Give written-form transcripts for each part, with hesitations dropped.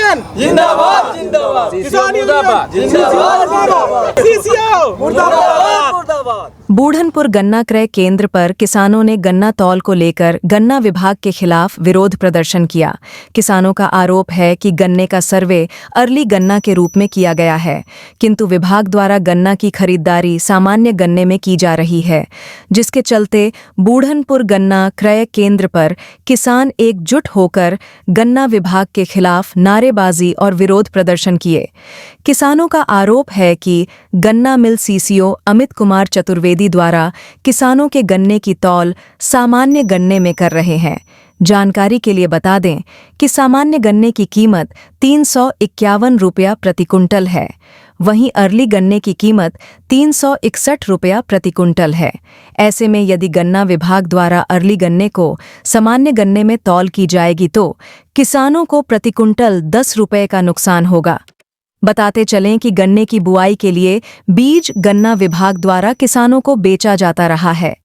Union जिंदाबाद जिंदाबाद, किसान यूनियन जिंदाबाद सीसीओ मुर्दाबाद। बूढ़नपुर गन्ना क्रय केंद्र पर किसानों ने गन्ना तौल को लेकर गन्ना विभाग के खिलाफ विरोध प्रदर्शन किया। किसानों का आरोप है कि गन्ने का सर्वे अर्ली गन्ना के रूप में किया गया है, किंतु विभाग द्वारा गन्ना की खरीदारी सामान्य गन्ने में की जा रही है, जिसके चलते बूढ़नपुर गन्ना क्रय केंद्र पर किसान एकजुट होकर गन्ना विभाग के खिलाफ नारेबाजी और विरोध प्रदर्शन किए। किसानों का आरोप है कि गन्ना मिल सीसीओ अमित कुमार चतुर्वेदी द्वारा किसानों के गन्ने की तौल सामान्य गन्ने में कर रहे हैं। जानकारी के लिए बता दें कि सामान्य गन्ने की कीमत 351 रुपया प्रति कुंटल है, वहीं अर्ली गन्ने की कीमत 361 रुपया प्रति कुंटल है। ऐसे में यदि गन्ना विभाग द्वारा अर्ली गन्ने को सामान्य गन्ने में तौल की जाएगी तो किसानों को प्रति कुंटल 10 रुपये का नुकसान होगा। बताते चलें कि गन्ने की बुआई के लिए बीज गन्ना विभाग द्वारा किसानों को बेचा जाता रहा है।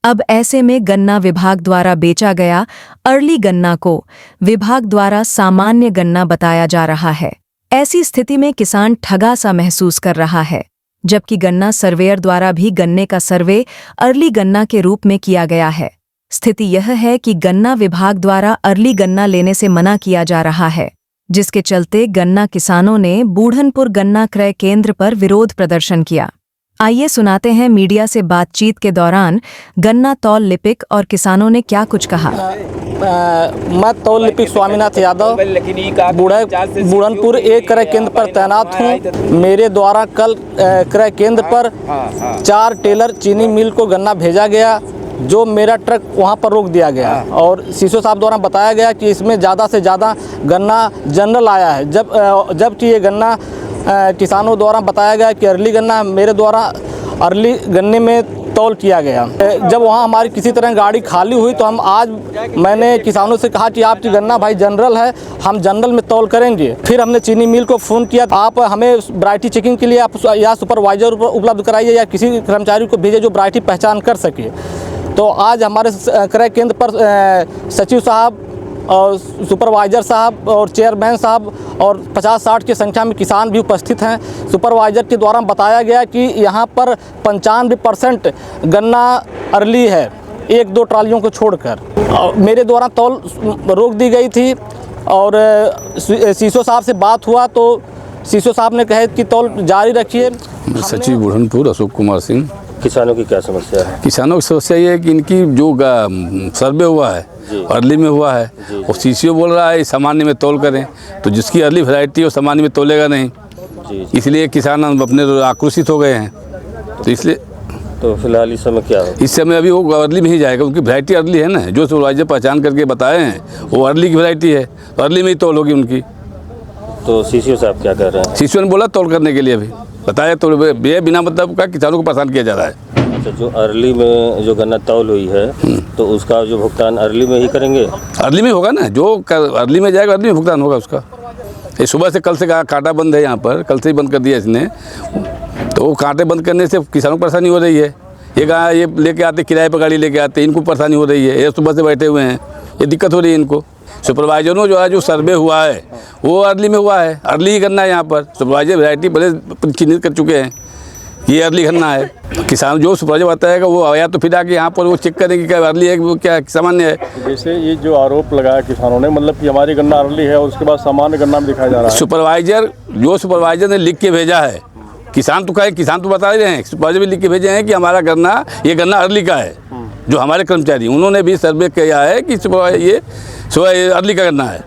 अब ऐसे में गन्ना विभाग द्वारा बेचा गया अर्ली गन्ना को विभाग द्वारा सामान्य गन्ना बताया जा रहा है। ऐसी स्थिति में किसान ठगा सा महसूस कर रहा है, जबकि गन्ना सर्वेयर द्वारा भी गन्ने का सर्वे अर्ली गन्ना के रूप में किया गया है। स्थिति यह है कि गन्ना विभाग द्वारा अर्ली गन्ना लेने से मना किया जा रहा है, जिसके चलते गन्ना किसानों ने बूढ़नपुर गन्ना क्रय केंद्र पर विरोध प्रदर्शन किया। आइए सुनाते हैं मीडिया से बातचीत के दौरान गन्ना तौल लिपिक और किसानों ने क्या कुछ कहा। मैं तौल लिपिक स्वामीनाथ यादव बूढ़नपुर एक क्रय केंद्र पर तैनात हूँ। मेरे द्वारा कल क्रय केंद्र पर 4 टेलर चीनी मिल को गन्ना भेजा गया, जो मेरा ट्रक वहां पर रोक दिया गया और सीसीओ साहब द्वारा बताया गया कि इसमें ज़्यादा से ज़्यादा गन्ना जनरल आया है, जबकि ये गन्ना किसानों द्वारा बताया गया कि अर्ली गन्ना मेरे द्वारा अर्ली गन्ने में तौल किया गया। जब वहाँ हमारी किसी तरह गाड़ी खाली हुई तो मैंने किसानों से कहा कि आपकी गन्ना भाई जनरल है, हम जनरल में तौल करेंगे। फिर हमने चीनी मिल को फ़ोन किया, आप हमें वैरायटी चेकिंग के लिए आप या सुपरवाइजर उपलब्ध कराइए या किसी कर्मचारी को भेजिए जो वैरायटी पहचान कर सके। तो आज हमारे क्रय केंद्र पर सचिव साहब और सुपरवाइज़र साहब और चेयरमैन साहब और 50-60 की संख्या में किसान भी उपस्थित हैं। सुपरवाइज़र के द्वारा बताया गया कि यहाँ पर 95% गन्ना अर्ली है, 1-2 ट्रालियों को छोड़कर। मेरे द्वारा तौल रोक दी गई थी और सीसीओ साहब से बात हुआ तो सीसीओ साहब ने कहा कि तौल जारी रखिए। सचिव बूढ़नपुर अशोक कुमार सिंह। किसानों की क्या समस्या है? किसानों की समस्या ये है कि इनकी जो सर्वे हुआ है अर्ली में हुआ है और सीसीओ बोल रहा है सामान्य में तौल करें, तो जिसकी अर्ली वैरायटी है सामान्य में तौलेगा नहीं, इसलिए किसान अपने आक्रोशित हो गए हैं। तो इसलिए तो फिलहाल इस समय क्या हो? इस समय अभी वो अर्ली में ही जाएगा, उनकी वैरायटी अर्ली है ना, जो सुपरवाइजर पहचान करके बताए हैं वो अर्ली की वैरायटी है, तो अर्ली में ही तौल होगी उनकी। तो सीसीओ साहब क्या कर रहे हैं? सीसीओ ने बोला तौल करने के लिए, अभी बताया तो ये बिना मतलब का किसानों को परेशान किया जा रहा है। अच्छा, जो अर्ली में जो गन्ना तौल हुई है तो उसका जो भुगतान अर्ली में ही करेंगे? अर्ली में होगा ना, जो अर्ली में जाएगा अर्ली में भुगतान होगा उसका। ये सुबह से कल से कांटा बंद है यहाँ पर, कल से ही बंद कर दिया इसने, तो वो कांटे बंद करने से किसानों को परेशानी हो रही है। ये लेके आते किराए पर गाड़ी लेके आते, इनको परेशानी हो रही है, ये सुबह से बैठे हुए हैं, ये दिक्कत हो रही है इनको। सुपरवाइजरों जो है जो सर्वे हुआ है वो अर्ली में हुआ है, अर्ली ही गन्ना है यहाँ पर। सुपरवाइजर वैरायटी पहले चिन्हित कर चुके हैं, ये अर्ली गन्ना है। किसान जो सुपरवाइजर बताएगा वो आया तो फिर आके यहाँ पर वो चेक करेंगे क्या अर्ली है वो क्या सामान्य है। जैसे ये जो आरोप लगाया किसानों ने, मतलब कि हमारी गन्ना अर्ली है और उसके बाद सामान्य गन्ना में दिखाया जा रहा है। सुपरवाइजर ने लिख के भेजा है, किसान तो कहे, किसान तो बता रहे हैं, सुपरवाइजर भी लिख के भेजे हैं कि हमारा गन्ना ये गन्ना अर्ली का है। जो हमारे कर्मचारी उन्होंने भी सर्वे किया है कि ये अर्ली का गन्ना है,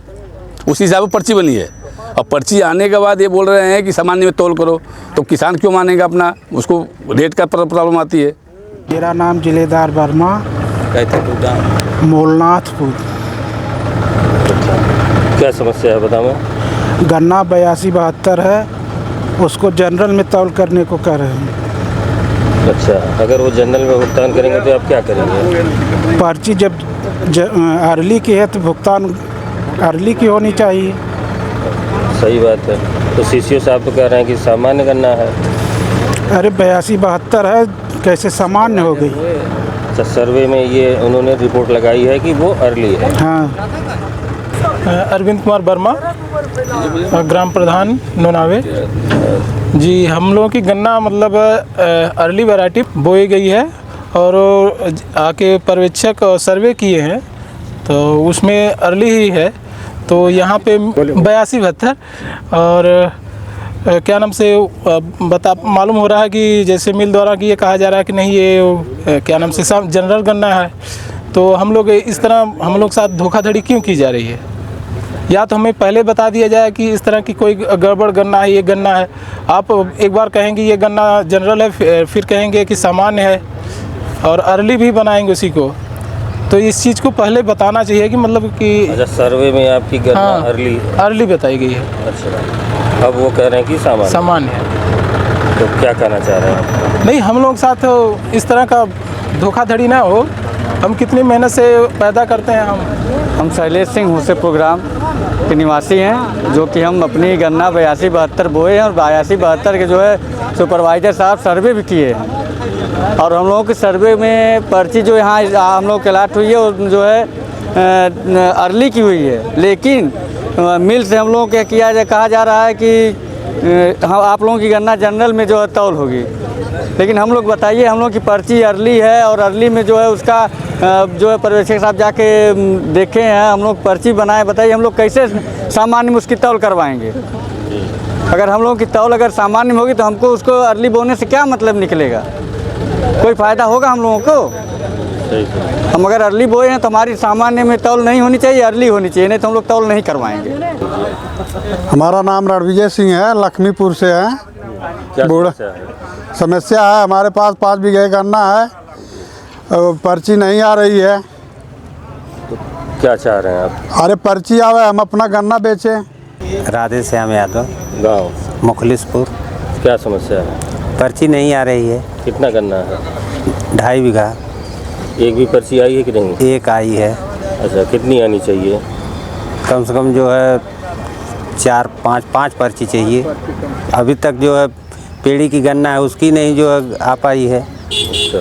उसी हिसाब से पर्ची बनी है। और पर्ची आने के बाद ये बोल रहे हैं कि सामान्य में तौल करो, तो किसान क्यों मानेगा अपना, उसको रेट का प्रॉब्लम आती है। मेरा नाम जिलेदार वर्मा, मोलनाथपुर। क्या समस्या है बताओ? गन्ना 82-72 है, उसको जनरल में तौल करने को कह रहे हैं। अच्छा, अगर वो जनरल में भुगतान करेंगे तो आप क्या करेंगे? पर्ची जब अर्ली की है तो भुगतान अर्ली की होनी चाहिए। सही बात है। तो सीसीओ साहब तो कह रहे हैं कि सामान्य गन्ना है। अरे 82-72 है, कैसे सामान्य हो गई? अच्छा, सर्वे में ये उन्होंने रिपोर्ट लगाई है कि वो अर्ली है। हाँ। अरविंद कुमार वर्मा, ग्राम प्रधान नोनावे जी। हम लोगों की गन्ना मतलब अर्ली वैरायटी बोई गई है और आके पर्यवेक्षक सर्वे किए हैं तो उसमें अर्ली ही है। तो यहाँ पे 82-72 और क्या नाम से मालूम हो रहा है कि जैसे मिल द्वारा कि ये कहा जा रहा है कि नहीं ये क्या नाम से जनरल गन्ना है। तो हम लोग इस तरह हम लोग साथ धोखाधड़ी क्यों की जा रही है? या तो हमें पहले बता दिया जाए कि इस तरह की कोई गड़बड़ गन्ना है, ये गन्ना है। आप एक बार कहेंगे ये गन्ना जनरल है, फिर कहेंगे कि सामान्य है और अर्ली भी बनाएंगे उसी को। तो इस चीज़ को पहले बताना चाहिए कि मतलब कि अच्छा, सर्वे में आपकी गन्ना हाँ, अर्ली बताई गई है। अच्छा, अब वो कह रहे हैं कि सामान्य है। तो क्या कहना चाह रहे हैं? नहीं, हम लोग साथ इस तरह का धोखाधड़ी ना हो। हम कितनी मेहनत से पैदा करते हैं। हम शैलेश सिंह हुसे प्रोग्राम के निवासी हैं, जो कि हम अपनी गन्ना 82-72 बोए हैं और 82-72 के जो है सुपरवाइज़र साहब सर्वे भी किए हैं। और हम लोगों के सर्वे में पर्ची जो यहाँ हम लोग क्लाट हुई है वो जो है अर्ली की हुई है। लेकिन मिल से हम लोगों को कहा जा रहा है कि आप लोगों की गन्ना जनरल में जो है तौल होगी। लेकिन हम लोग बताइए, हम लोग की पर्ची अर्ली है और अर्ली में जो है उसका जो है पर्यवेक्षक साहब जाके देखे हैं, हम लोग पर्ची बनाए। बताइए हम लोग कैसे सामान्य में उसकी तौल करवाएंगे? अगर हम लोगों की तौल अगर सामान्य में होगी तो हमको उसको अर्ली बोने से क्या मतलब निकलेगा? कोई फ़ायदा होगा हम लोगों को? हम अगर अर्ली बोए हैं तो हमारी सामान्य में तौल नहीं होनी चाहिए, अर्ली होनी चाहिए, नहीं तो हम लोग तौल नहीं करवाएंगे। हमारा नाम रणविजय सिंह है, लक्ष्मीपुर से है। क्या समस्या है, हमारे पास 5 बीघे गन्ना है, पर्ची नहीं आ रही है। तो क्या चाह रहे हैं आप? अरे पर्ची आवे, हम अपना गन्ना बेचें। राधे श्याम यादव, गांव मुखलिसपुर। क्या समस्या है? पर्ची नहीं आ रही है। कितना गन्ना है? 2.5 बीघा। एक भी पर्ची आई है कि नहीं? एक आई है। अच्छा, कितनी आनी चाहिए? कम से कम जो है 4-5 पर्ची चाहिए। अभी तक जो है पेड़ी की गन्ना है उसकी नहीं जो है आ पाई है। अच्छा,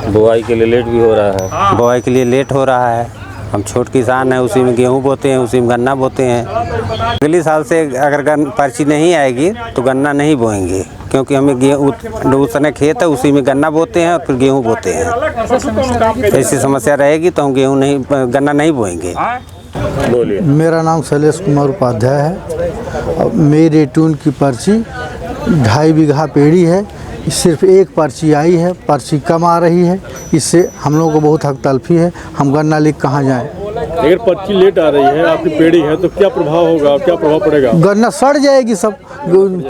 बुआई के लिए लेट भी हो रहा है? बुआई के लिए लेट हो रहा है। हम छोट किसान हैं, उसी में गेहूं बोते हैं, उसी में गन्ना बोते हैं। अगले साल से अगर पर्ची नहीं आएगी तो गन्ना नहीं बोएंगे, क्योंकि हमें गेहूँ दूसरे खेत है उसी में गन्ना बोते हैं और फिर गेहूं बोते हैं। ऐसी समस्या रहेगी तो हम गन्ना नहीं बोएंगे। बोलिए। मेरा नाम शैलेश कुमार उपाध्याय है। मेरे टून की पर्ची 2.5 बीघा पेड़ी है, सिर्फ एक पर्ची आई है, पर्ची कम आ रही है। इससे हम लोगों को बहुत हक तलफी है। हम गन्ना लेकर कहाँ जाएं? अगर पर्ची लेट आ रही है, आपकी पेड़ी है, तो क्या प्रभाव होगा, क्या प्रभाव पड़ेगा? गन्ना सड़ जाएगी, सब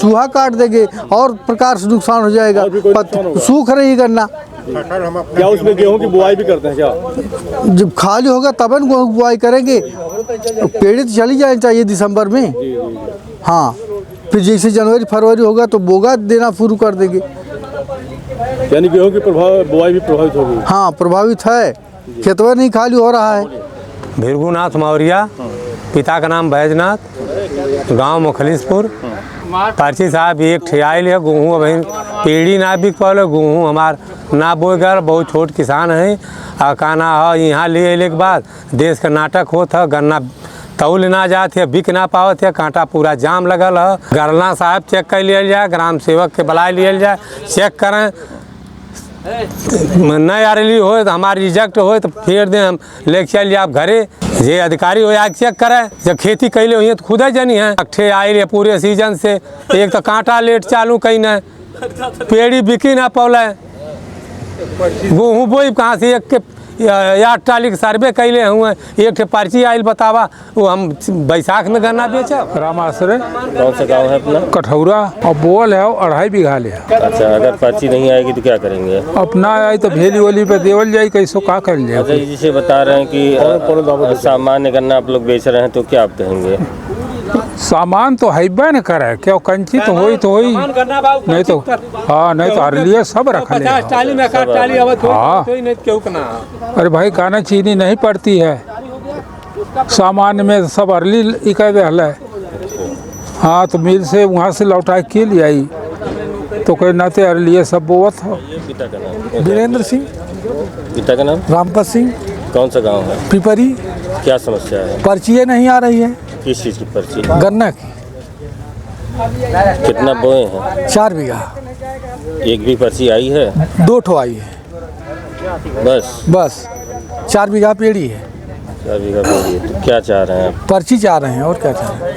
चूहा काट देंगे और प्रकार से नुकसान हो जाएगा। सूख रही गन्ना। क्या उसमें गेहूं की बुआई भी करते हैं क्या? जब खाली होगा तब न गेहूं की बुआई करेंगे। पेड़ी तो चली जानी चाहिए दिसंबर में। हाँ, फिर जैसे जनवरी फरवरी होगा तो बोगा देना शुरू कर देंगे। यानी गेहूं की बुआई भी प्रभावित होगी? हाँ, प्रभावित है। खेतवा नहीं खाली हो रहा है। भृगुनाथ मौर्या, पिता का नाम बैजनाथ, गांव मुखलिसपुर। पर्ची साहब एक ठियाइल है, गेहूँ अभी पेड़ी ना बिक पाल, गेहूँ हमार ना बोए गए। बहुत छोट किसान है। कहना है यहाँ ले अले के बाद देश का नाटक होता है, गन्ना तौल ना जाते है, बिक ना पावत है, कांटा पूरा जाम लगल है। गरला साहब चेक कर लिया जाए, ग्राम सेवक के बुला लिया जाए, चेक करें। नहीं आरली हो तो हमारी रिजेक्ट हो तो फिर दें हम लेके चल जाए आप घरे। ये अधिकारी हो या चेक करें। जब खेती कैले हुई है तो खुद ही जानी है। अट्ठे आए पूरे सीजन से, एक तो कांटा लेट चालू कहीं न, पेड़ी बिकी ना पौले, गेहूँ बोई कहाँ से? एक के 48 सर्वे कैले हुए, एक पर्ची आयल बतावा, वो हम बैसाख में गन्ना बेचा। रामाश्रय। कौन सा गांव है अपना? कठौरा। और बोल है 2.5 बीघा ले। अच्छा, अगर पर्ची नहीं आएगी तो क्या करेंगे? अपना आई तो भेली वोली पे देवल जाए, कैसो का कर लिया। अच्छा, जिसे बता रहे हैं कि सामान्य गन्ना आप लोग बेच रहे हैं, तो क्या आप कहेंगे? सामान तो हैबे न करे, क्या कंची तो होई नहीं तो हाँ, नहीं तो अर्लिए सब रख ले। हाँ, अरे भाई गाना चीनी नहीं पड़ती है, सामान में सब अर्ली इका रहल है। हाँ, तो मिल से वहाँ से लौटा के ले आई तो कोई नाते अर्लिए सब बोवत हो। पिता का नाम? वीरेंद्र सिंह। पिता का नाम? रामपत सिंह। कौन सा गांव है? पिपरी। क्या समस्या है? पर्ची नहीं आ रही है। किस चीज़ की पर्ची? गन्ना की। कितना बोए हैं? 4 बीघा। एक भी पर्ची आई है? 2 ठो आई है। बस 4 बीघा पेड़ी है। 4 बीघा पेड़ी है। तो क्या चाह रहे हैं? पर्ची चाह रहे हैं, और क्या चाह रहे हैं?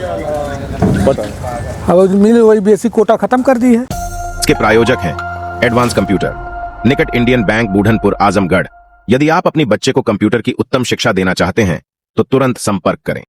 अब मिल वही बेसिक कोटा खत्म कर दी है। इसके प्रायोजक हैं एडवांस कंप्यूटर, निकट इंडियन बैंक, बूढ़नपुर, आजमगढ़। यदि आप अपने बच्चे को कंप्यूटर की उत्तम शिक्षा देना चाहते हैं तो तुरंत संपर्क करें।